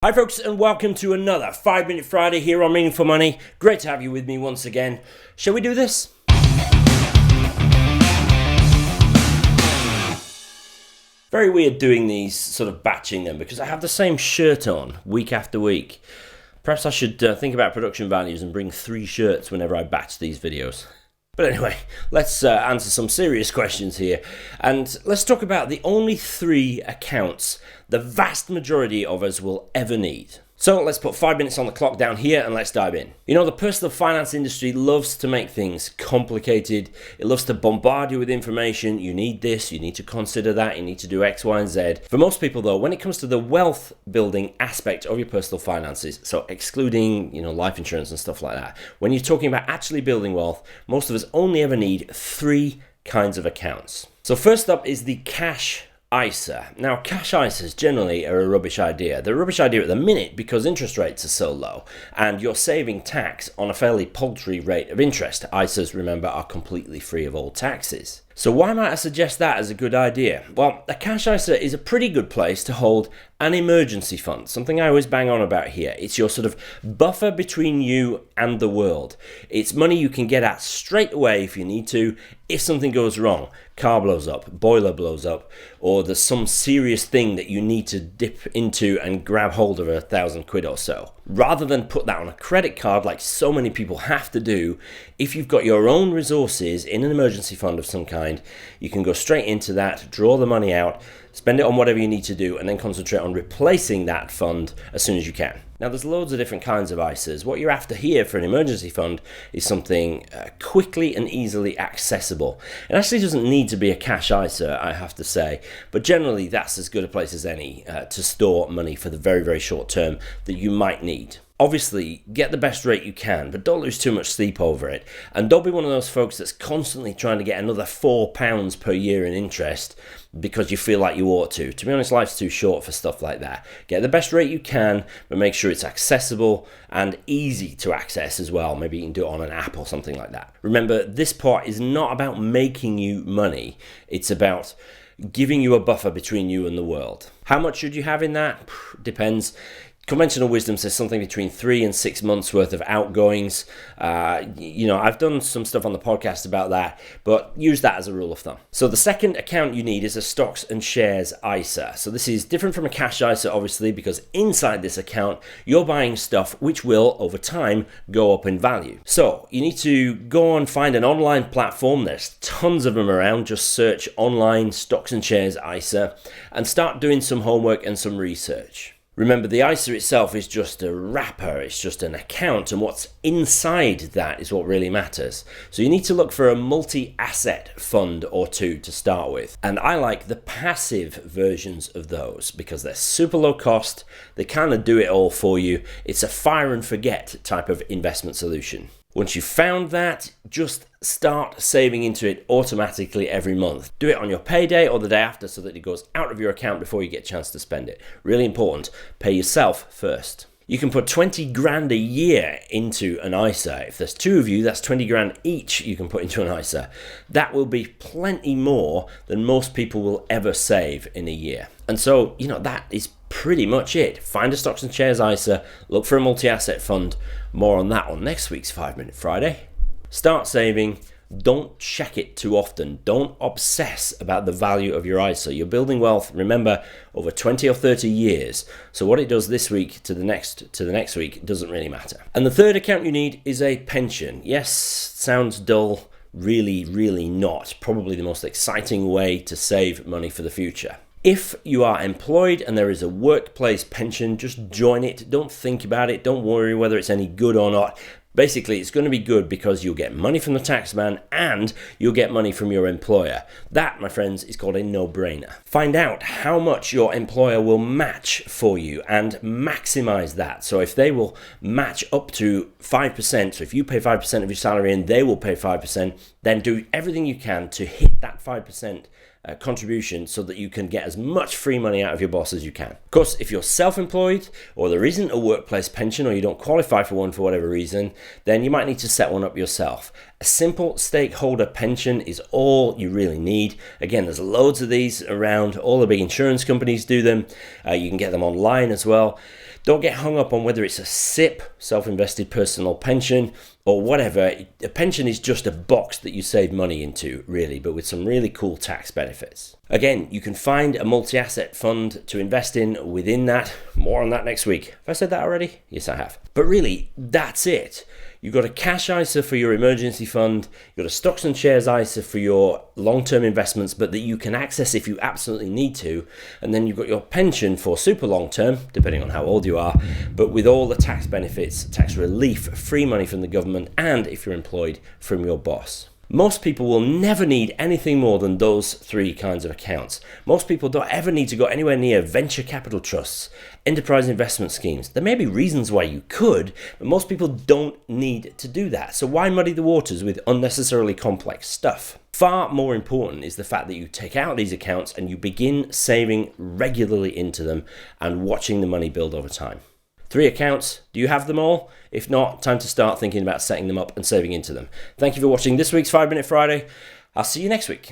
Hi folks, and welcome to another 5-Minute Friday here on Meaningful Money. Great to have you with me once again. Shall we do this? Very weird doing these, sort of batching them, because I have the same shirt on week after week. Perhaps I should think about production values and bring 3 shirts whenever I batch these videos. But anyway, let's answer some serious questions here. And let's talk about the only 3 accounts the vast majority of us will ever need. So let's put 5 minutes on the clock down here and let's dive in. You know, the personal finance industry loves to make things complicated. It loves to bombard you with information. You need this, you need to consider that, you need to do X, Y, and Z. For most people though, when it comes to the wealth building aspect of your personal finances, so excluding, life insurance and stuff like that, when you're talking about actually building wealth, most of us only ever need 3 kinds of accounts. So first up is the cash Icer. Now, cash ISAs generally are a rubbish idea. They're a rubbish idea at the minute because interest rates are so low and you're saving tax on a fairly paltry rate of interest. ISAs, remember, are completely free of all taxes. So why might I suggest that as a good idea? Well, a cash ISA is a pretty good place to hold an emergency fund, something I always bang on about here. It's your sort of buffer between you and the world. It's money you can get at straight away if you need to, if something goes wrong. Car blows up, boiler blows up, or there's some serious thing that you need to dip into and grab hold of £1,000 or so. Rather than put that on a credit card like so many people have to do, if you've got your own resources in an emergency fund of some kind, you can go straight into that, draw the money out, spend it on whatever you need to do, and then concentrate on replacing that fund as soon as you can. Now, there's loads of different kinds of ISAs. What you're after here for an emergency fund is something quickly and easily accessible. It actually doesn't need to be a cash ISA, I have to say, but generally that's as good a place as any to store money for the very, very short term that you might need. Obviously, get the best rate you can, but don't lose too much sleep over it. And don't be one of those folks that's constantly trying to get another £4 per year in interest because you feel like you ought to. To be honest, life's too short for stuff like that. Get the best rate you can, but make sure it's accessible and easy to access as well. Maybe you can do it on an app or something like that. Remember, this part is not about making you money. It's about giving you a buffer between you and the world. How much should you have in that? Depends. Conventional wisdom says something between 3 and 6 months worth of outgoings. I've done some stuff on the podcast about that, but use that as a rule of thumb. So the second account you need is a stocks and shares ISA. So this is different from a cash ISA, obviously, because inside this account, you're buying stuff which will, over time, go up in value. So you need to go and find an online platform. There's tons of them around. Just search online stocks and shares ISA and start doing some homework and some research. Remember, the ISA itself is just a wrapper, it's just an account, and what's inside that is what really matters. So you need to look for a multi-asset fund or 2 to start with. And I like the passive versions of those because they're super low cost, they kind of do it all for you. It's a fire and forget type of investment solution. Once you've found that, just start saving into it automatically every month. Do it on your payday or the day after so that it goes out of your account before you get a chance to spend it. Really important, pay yourself first. You can put 20 grand a year into an ISA. If there's 2 of you, that's 20 grand each you can put into an ISA. That will be plenty more than most people will ever save in a year. And so, that is pretty much it. Find a stocks and shares ISA, look for a multi-asset fund. More on that on next week's 5-Minute Friday. Start saving. Don't check it too often. Don't obsess about the value of your ISA. You're building wealth, remember, over 20 or 30 years. So what it does this week to the next week doesn't really matter. And the third account you need is a pension. Yes, sounds dull. Really, really not. Probably the most exciting way to save money for the future. If you are employed and there is a workplace pension, just join it. Don't think about it. Don't worry whether it's any good or not. Basically, it's going to be good because you'll get money from the taxman and you'll get money from your employer. That, my friends, is called a no-brainer. Find out how much your employer will match for you and maximize that. So if they will match up to 5%, so if you pay 5% of your salary and they will pay 5%, then do everything you can to hit that 5% contribution so that you can get as much free money out of your boss as you can. Of course, if you're self-employed or there isn't a workplace pension or you don't qualify for one for whatever reason, then you might need to set one up yourself. A simple stakeholder pension is all you really need. Again, there's loads of these around. All the big insurance companies do them. You can get them online as well. Don't get hung up on whether it's a SIP, self-invested personal pension, or whatever. A pension is just a box that you save money into, really, but with some really cool tax benefits. Again, you can find a multi-asset fund to invest in within that. More on that next week. Have I said that already? Yes, I have. But really, that's it. You've got a cash Icer for your emergency fund, you've got a stocks and shares Icer for your long-term investments, but that you can access if you absolutely need to, and then you've got your pension for super long-term, depending on how old you are, but with all the tax benefits, tax relief, free money from the government, and if you're employed, from your boss. Most people will never need anything more than those three kinds of accounts. Most people don't ever need to go anywhere near venture capital trusts, enterprise investment schemes. There may be reasons why you could, but most people don't need to do that. So why muddy the waters with unnecessarily complex stuff? Far more important is the fact that you take out these accounts and you begin saving regularly into them and watching the money build over time. 3 accounts. Do you have them all? If not, time to start thinking about setting them up and saving into them. Thank you for watching this week's 5 Minute Friday. I'll see you next week.